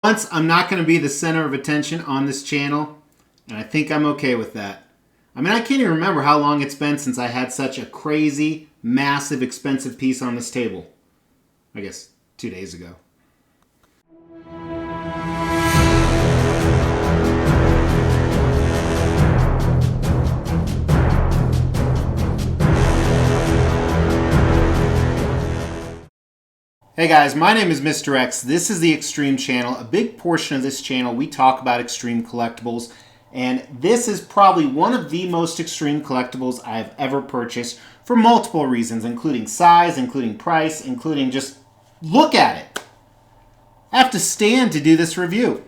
Once, I'm not going to be the center of attention on this channel, and I think I'm okay with that. I mean, I can't even remember how long it's been since I had such a crazy, massive, expensive piece on this table. I guess 2 days ago. Hey guys, my name is Mr. X. This is the Extreme Channel. A big portion of this channel, we talk about extreme collectibles, and this is probably one of the most extreme collectibles I've ever purchased for multiple reasons, including size, including price, including just look at it. I have to stand to do this review.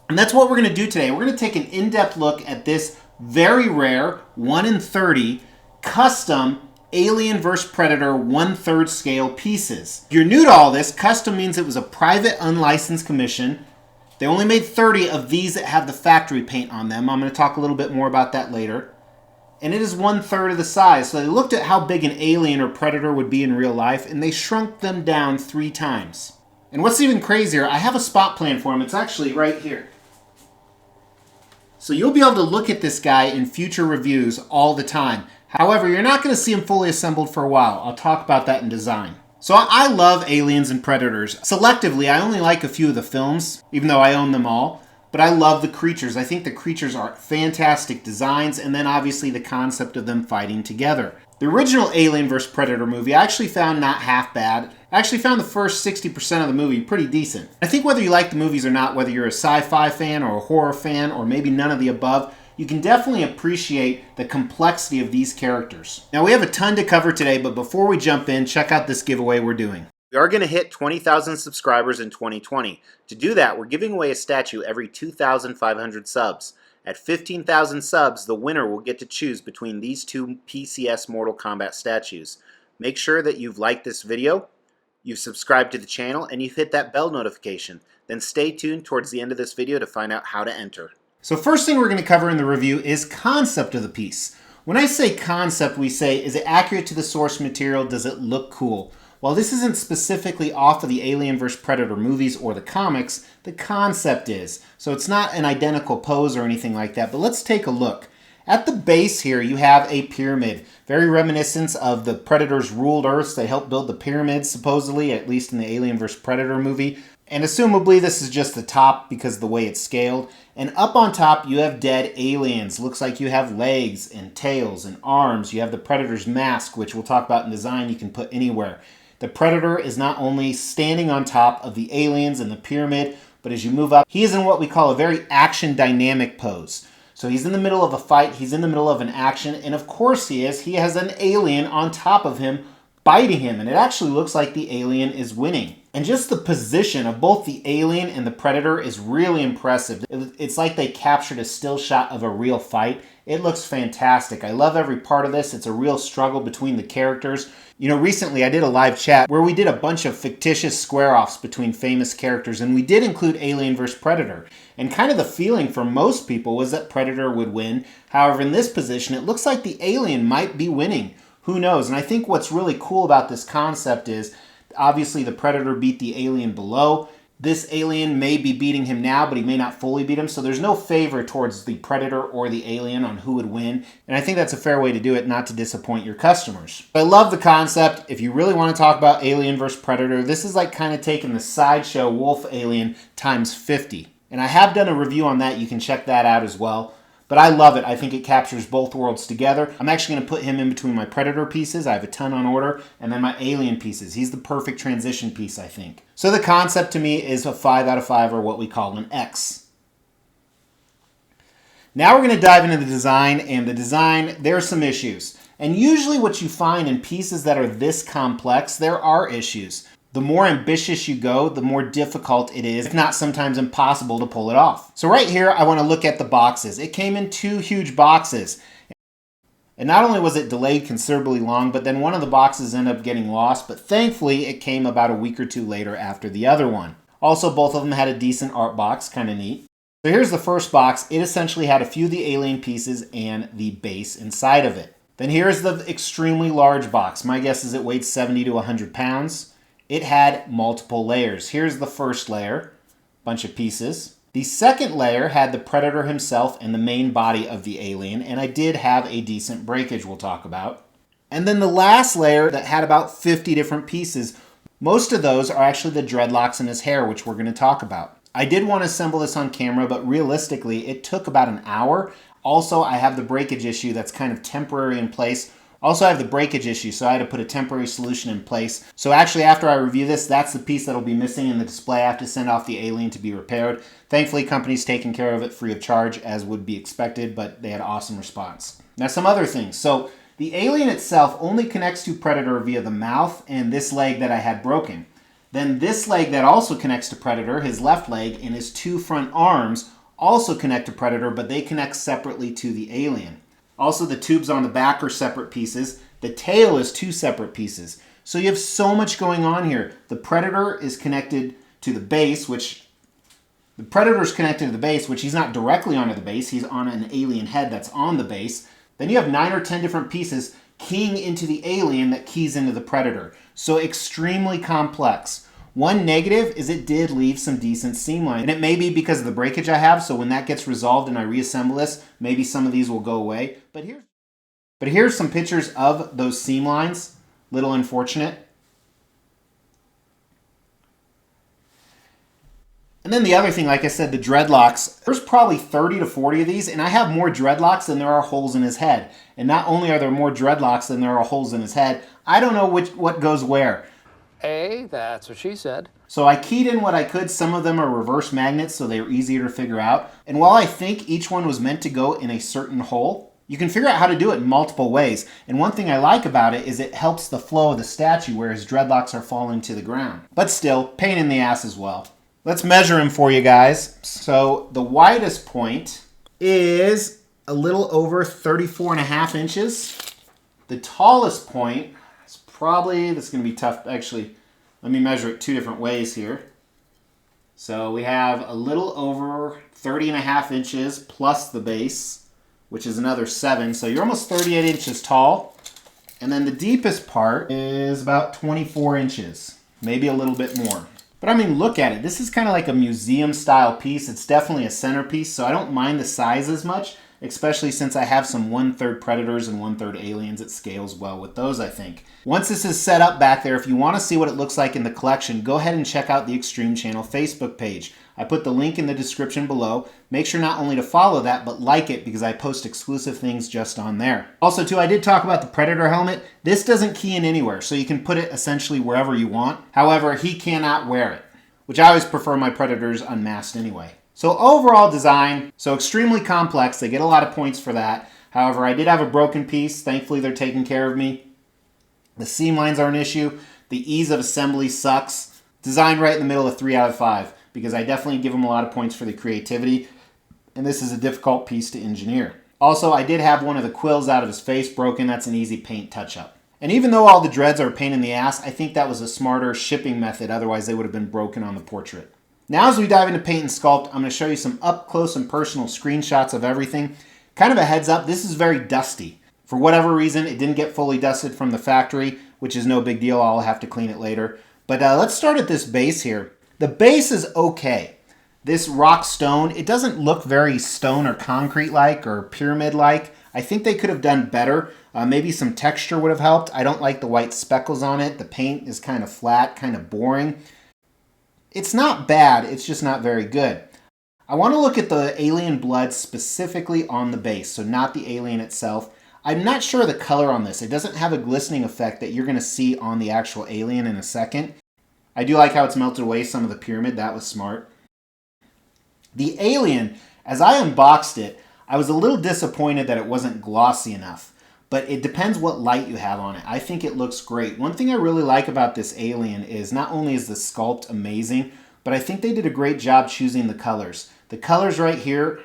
And that's what we're going to do today. We're going to take an in-depth look at this very rare 1 in 30 custom Alien vs. Predator 1/3 scale pieces. If you're new to all this, custom means it was a private unlicensed commission. They only made 30 of these that have the factory paint on them. I'm going to talk a little bit more about that later. And it is 1/3 of the size. So they looked at how big an alien or predator would be in real life, and they shrunk them down 3 times. And what's even crazier, I have a spot plan for them. It's actually right here. So you'll be able to look at this guy in future reviews all the time. However, you're not going to see him fully assembled for a while. I'll talk about that in design. So I love Aliens and Predators. Selectively, I only like a few of the films, even though I own them all. But I love the creatures. I think the creatures are fantastic designs, and then obviously the concept of them fighting together. The original Alien vs. Predator movie I actually found not half bad. I actually found the first 60% of the movie pretty decent. I think whether you like the movies or not, whether you're a sci-fi fan or a horror fan or maybe none of the above, you can definitely appreciate the complexity of these characters. Now, we have a ton to cover today, but before we jump in, check out this giveaway we're doing. We are going to hit 20,000 subscribers in 2020. To do that, we're giving away a statue every 2,500 subs. At 15,000 subs, the winner will get to choose between these 2 PCS Mortal Kombat statues. Make sure that you've liked this video, you've subscribed to the channel, and you've hit that bell notification. Then stay tuned towards the end of this video to find out how to enter. So first thing we're going to cover in the review is concept of the piece. When I say concept, we say, is it accurate to the source material? Does it look cool? While this isn't specifically off of the Alien vs. Predator movies or the comics, the concept is. So it's not an identical pose or anything like that, but let's take a look. At the base here, you have a pyramid, very reminiscent of the Predators ruled Earths. They helped build the pyramids, supposedly, at least in the Alien vs. Predator movie. And assumably this is just the top because of the way it's scaled. And up on top you have dead aliens. Looks like you have legs and tails and arms. You have the Predator's mask, which we'll talk about in design you can put anywhere. The Predator is not only standing on top of the aliens and the pyramid, but as you move up, he is in what we call a very action dynamic pose. So he's in the middle of a fight, he's in the middle of an action, and of course he is. He has an alien on top of him biting him, and it actually looks like the alien is winning. And just the position of both the alien and the Predator is really impressive. It's like they captured a still shot of a real fight. It looks fantastic. I love every part of this. It's a real struggle between the characters. You know, recently I did a live chat where we did a bunch of fictitious square-offs between famous characters, and we did include Alien vs. Predator. And kind of the feeling for most people was that Predator would win. However, in this position, it looks like the alien might be winning. Who knows? And I think what's really cool about this concept is, obviously the Predator beat the alien below. This alien may be beating him now, but he may not fully beat him. So there's no favor towards the Predator or the alien on who would win. And I think that's a fair way to do it, not to disappoint your customers. I love the concept. If you really want to talk about Alien vs. Predator, this is like kind of taking the sideshow wolf alien times 50. And I have done a review on that. You can check that out as well. But I love it. I think it captures both worlds together. I'm actually going to put him in between my Predator pieces. I have a ton on order. And then my Alien pieces. He's the perfect transition piece, I think. So the concept to me is a 5 out of 5, or what we call an X. Now we're going to dive into the design. And the design, there are some issues. And usually what you find in pieces that are this complex, there are issues. The more ambitious you go, the more difficult it is, if not sometimes impossible, to pull it off. So right here, I want to look at the boxes. It came in 2 huge boxes. And not only was it delayed considerably long, but then one of the boxes ended up getting lost, but thankfully it came about a week or 2 later after the other one. Also, both of them had a decent art box, kind of neat. So here's the first box. It essentially had a few of the alien pieces and the base inside of it. Then here's the extremely large box. My guess is it weighed 70 to 100 pounds. It had multiple layers. Here's the first layer. bunch of pieces. The second layer had the Predator himself and the main body of the alien, and I did have a decent breakage we'll talk about. And then the last layer that had about 50 different pieces. Most of those are actually the dreadlocks in his hair, which we're going to talk about. I did want to assemble this on camera, but realistically, it took about an hour. Also, I have the breakage issue that's kind of temporary in place. Also, I have the breakage issue, so I had to put a temporary solution in place. So actually, after I review this, that's the piece that'll be missing in the display. I have to send off the alien to be repaired. Thankfully, company's taking care of it free of charge, as would be expected, but they had an awesome response. Now, some other things. So the alien itself only connects to Predator via the mouth and this leg that I had broken. Then this leg that also connects to Predator, his left leg, and his two front arms also connect to Predator, but they connect separately to the alien. Also, the tubes on the back are separate pieces. The tail is two separate pieces. So you have so much going on here. The Predator is connected to the base, which he's not directly onto the base. He's on an alien head that's on the base. Then you have 9 or 10 different pieces keying into the alien that keys into the Predator. So extremely complex. One negative is it did leave some decent seam line. And it may be because of the breakage I have, so when that gets resolved and I reassemble this, maybe some of these will go away. But here's some pictures of those seam lines. Little unfortunate. And then the other thing, like I said, the dreadlocks. There's probably 30 to 40 of these, and I have more dreadlocks than there are holes in his head. And not only are there more dreadlocks than there are holes in his head, I don't know what goes where. Hey, that's what she said. So I keyed in what I could. Some of them are reverse magnets, so they were easier to figure out. And while I think each one was meant to go in a certain hole, you can figure out how to do it in multiple ways. And one thing I like about it is it helps the flow of the statue where his dreadlocks are falling to the ground. But still, pain in the ass as well. Let's measure him for you guys. So the widest point is a little over 34.5 inches. The tallest point is probably, this is going to be tough. Actually, let me measure it two different ways here. So we have a little over 30.5 inches plus the base, which is another 7. So you're almost 38 inches tall. And then the deepest part is about 24 inches, maybe a little bit more. But I mean, look at it. This is kind of like a museum style piece. It's definitely a centerpiece, so I don't mind the size as much, especially since I have some 1/3 Predators and 1/3 Aliens. It scales well with those, I think. Once this is set up back there, if you want to see what it looks like in the collection, go ahead and check out the Extreme Channel Facebook page. I put the link in the description below. Make sure not only to follow that, but like it because I post exclusive things just on there. Also, too, I did talk about the Predator helmet. This doesn't key in anywhere, so you can put it essentially wherever you want. However, he cannot wear it, which I always prefer my Predators unmasked anyway. So overall design, so extremely complex. They get a lot of points for that. However, I did have a broken piece. Thankfully, they're taking care of me. The seam lines are an issue. The ease of assembly sucks. Designed right in the middle of 3 out of 5 because I definitely give them a lot of points for the creativity. And this is a difficult piece to engineer. Also, I did have one of the quills out of his face broken. That's an easy paint touch-up. And even though all the dreads are a pain in the ass, I think that was a smarter shipping method. Otherwise, they would have been broken on the portrait. Now, as we dive into paint and sculpt, I'm going to show you some up-close and personal screenshots of everything. Kind of a heads up, this is very dusty. For whatever reason, it didn't get fully dusted from the factory, which is no big deal. I'll have to clean it later. But let's start at this base here. The base is okay. This rock stone, it doesn't look very stone or concrete-like or pyramid-like. I think they could have done better. Maybe some texture would have helped. I don't like the white speckles on it. The paint is kind of flat, kind of boring. It's not bad, it's just not very good. I want to look at the alien blood specifically on the base, so not the alien itself. I'm not sure of the color on this. It doesn't have a glistening effect that you're going to see on the actual alien in a second. I do like how it's melted away some of the pyramid. That was smart. The alien, as I unboxed it, I was a little disappointed that it wasn't glossy enough. But it depends what light you have on it. I think it looks great. One thing I really like about this alien is not only is the sculpt amazing, but I think they did a great job choosing the colors. The colors right here,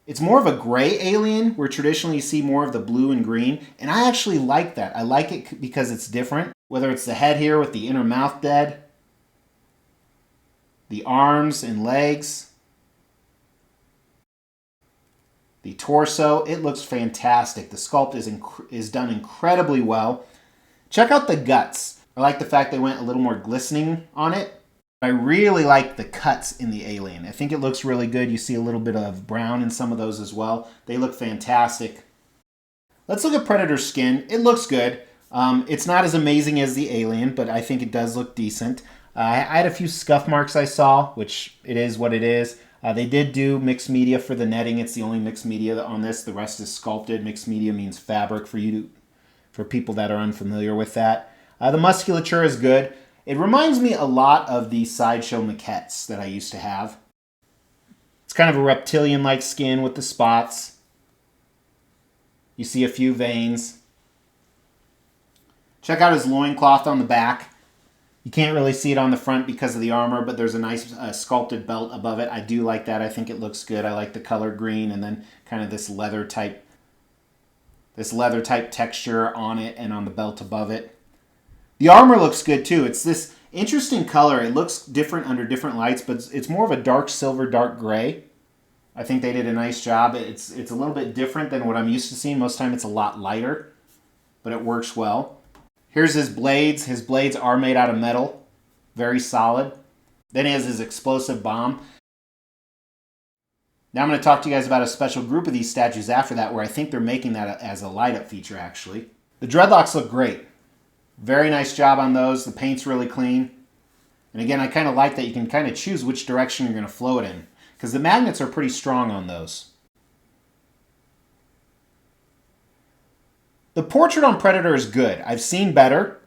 it's more of a gray alien, where traditionally you see more of the blue and green. And I actually like that. I like it because it's different. Whether it's the head here with the inner mouth dead, the arms and legs, the torso, it looks fantastic. The sculpt is done incredibly well. Check out the guts. I like the fact they went a little more glistening on it. I really like the cuts in the alien. I think it looks really good. You see a little bit of brown in some of those as well. They look fantastic. Let's look at Predator's skin. It looks good. It's not as amazing as the alien, but I think it does look decent. I had a few scuff marks I saw, which it is what it is. They did do mixed media for the netting. It's the only mixed media on this. The rest is sculpted. Mixed media means fabric for people that are unfamiliar with that. The musculature is good. It reminds me a lot of the Sideshow maquettes that I used to have. It's kind of a reptilian-like skin with the spots. You see a few veins. Check out his loincloth on the back. You can't really see it on the front because of the armor, but there's a nice sculpted belt above it. I do like that. I think it looks good. I like the color green and then kind of this leather type texture on it and on the belt above it. The armor looks good too. It's this interesting color. It looks different under different lights, but it's more of a dark silver, dark gray. I think they did a nice job. It's a little bit different than what I'm used to seeing. Most time it's a lot lighter, but it works well. Here's his blades. His blades are made out of metal. Very solid. Then he has his explosive bomb. Now I'm going to talk to you guys about a special group of these statues after that where I think they're making that as a light-up feature, actually. The Dreadlocks look great. Very nice job on those. The paint's really clean. And again, I kind of like that you can kind of choose which direction you're going to flow it in, because the magnets are pretty strong on those. The portrait on Predator is good. I've seen better.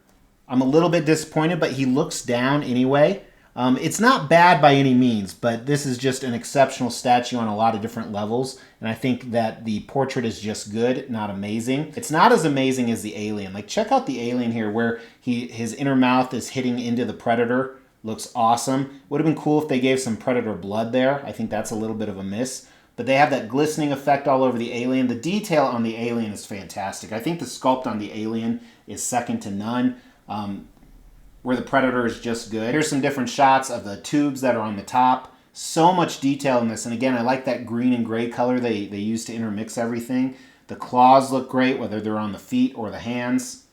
I'm a little bit disappointed, but he looks down anyway. It's not bad by any means, but this is just an exceptional statue on a lot of different levels, and I think that the portrait is just good, not amazing. It's not as amazing as the alien. Like, check out the alien here where his inner mouth is hitting into the Predator. Looks awesome. Would have been cool if they gave some Predator blood there. I think that's a little bit of a miss. But they have that glistening effect all over the alien. The detail on the alien is fantastic. I think the sculpt on the alien is second to none. Where the Predator is just good. Here's some different shots of the tubes that are on the top. So much detail in this. And again, I like that green and gray color they use to intermix everything. The claws look great, whether they're on the feet or the hands.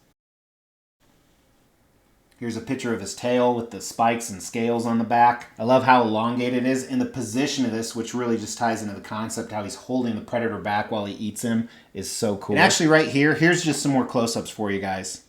Here's a picture of his tail with the spikes and scales on the back. I love how elongated it is. And the position of this, which really just ties into the concept, how he's holding the Predator back while he eats him, is so cool. And actually right here, here's just some more close-ups for you guys.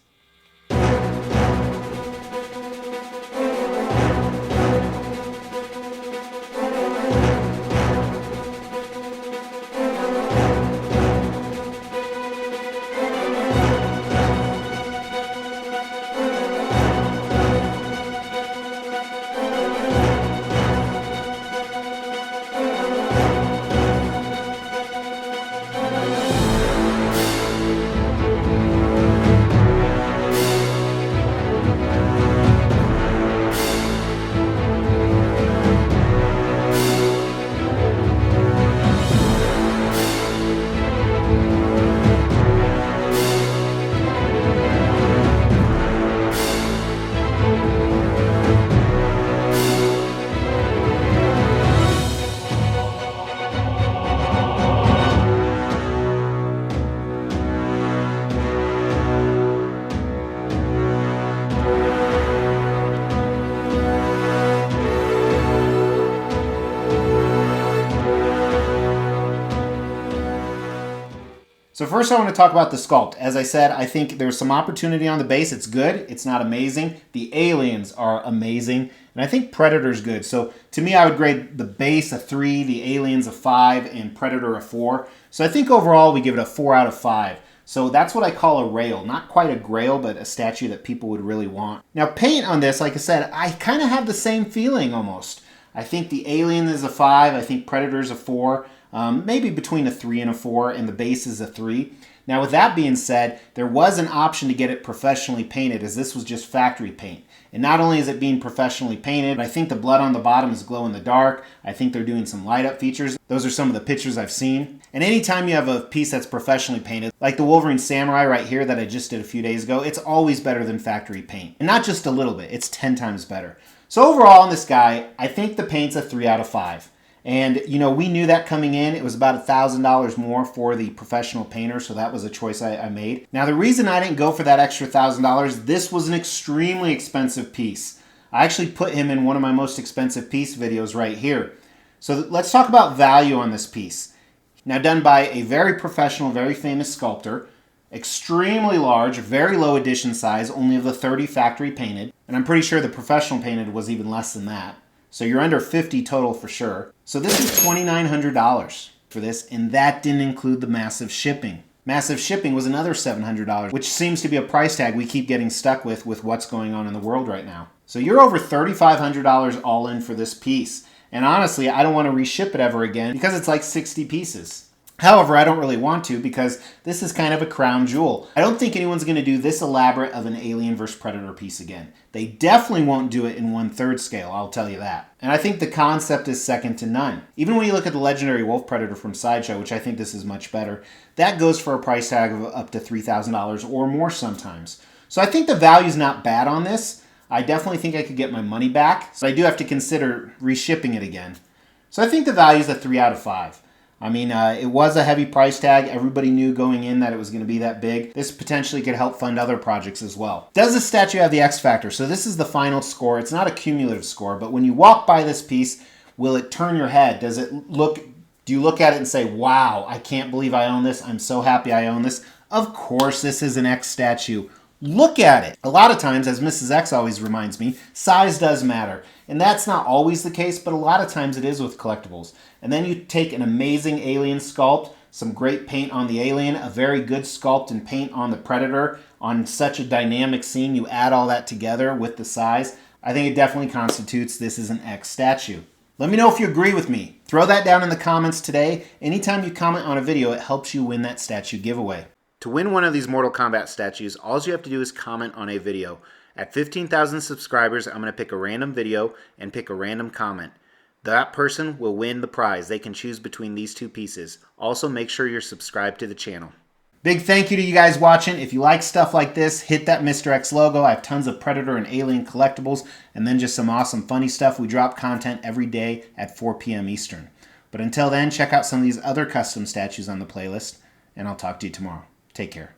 So first I want to talk about the sculpt. As I said, I think there's some opportunity on the base. It's good. It's not amazing. The aliens are amazing. And I think Predator's good. So to me, I would grade the base a 3, the aliens a 5, and Predator a 4. So I think overall we give it a 4 out of 5. So that's what I call a rail. Not quite a grail, but a statue that people would really want. Now paint on this, like I said, I kind of have the same feeling almost. I think the alien is a 5. I think Predator's a 4. Maybe between a 3 and a 4, and the base is a 3. Now with that being said, there was an option to get it professionally painted, as this was just factory paint. And not only is it being professionally painted, but I think the blood on the bottom is glow in the dark. I think they're doing some light up features. Those are some of the pictures I've seen. And anytime you have a piece that's professionally painted, like the Wolverine Samurai right here that I just did a few days ago, it's always better than factory paint. And not just a little bit, it's 10 times better. So overall on this guy, I think the paint's a 3 out of 5. And, you know, we knew that coming in. It was about $1,000 more for the professional painter, so that was a choice I made. Now, the reason I didn't go for that extra $1,000, this was an extremely expensive piece. I actually put him in one of my most expensive piece videos right here. So let's talk about value on this piece. Now, done by a very professional, very famous sculptor, extremely large, very low edition size, only of the 30 factory painted, and I'm pretty sure the professional painted was even less than that. So you're under 50 total for sure. So this is $2,900 for this, and that didn't include the massive shipping. Massive shipping was another $700, which seems to be a price tag we keep getting stuck with what's going on in the world right now. So you're over $3,500 all in for this piece. And honestly, I don't want to reship it ever again because it's like 60 pieces. However, I don't really want to because this is kind of a crown jewel. I don't think anyone's going to do this elaborate of an Alien vs. Predator piece again. They definitely won't do it in 1/3 scale, I'll tell you that. And I think the concept is second to none. Even when you look at the legendary Wolf Predator from Sideshow, which I think this is much better, that goes for a price tag of up to $3,000 or more sometimes. So I think the value's not bad on this. I definitely think I could get my money back, so I do have to consider reshipping it again. So I think the value's a 3 out of 5. I mean, it was a heavy price tag. Everybody knew going in that it was going to be that big. This potentially could help fund other projects as well. Does this statue have the X factor? So this is the final score. It's not a cumulative score, but when you walk by this piece, will it turn your head? Do you look at it and say, wow, I can't believe I own this. I'm so happy I own this. Of course, this is an X statue. Look at it. A lot of times, as Mrs. X always reminds me, size does matter. And that's not always the case, but a lot of times it is with collectibles. And then you take an amazing alien sculpt, some great paint on the alien, a very good sculpt and paint on the Predator, on such a dynamic scene, you add all that together with the size. I think it definitely constitutes this as an X statue. Let me know if you agree with me. Throw that down in the comments today. Anytime you comment on a video, it helps you win that statue giveaway. To win one of these Mortal Kombat statues, all you have to do is comment on a video. At 15,000 subscribers, I'm going to pick a random video and pick a random comment. That person will win the prize. They can choose between these two pieces. Also, make sure you're subscribed to the channel. Big thank you to you guys watching. If you like stuff like this, hit that Mr. X logo. I have tons of Predator and Alien collectibles, and then just some awesome funny stuff. We drop content every day at 4 p.m. Eastern. But until then, check out some of these other custom statues on the playlist, and I'll talk to you tomorrow. Take care.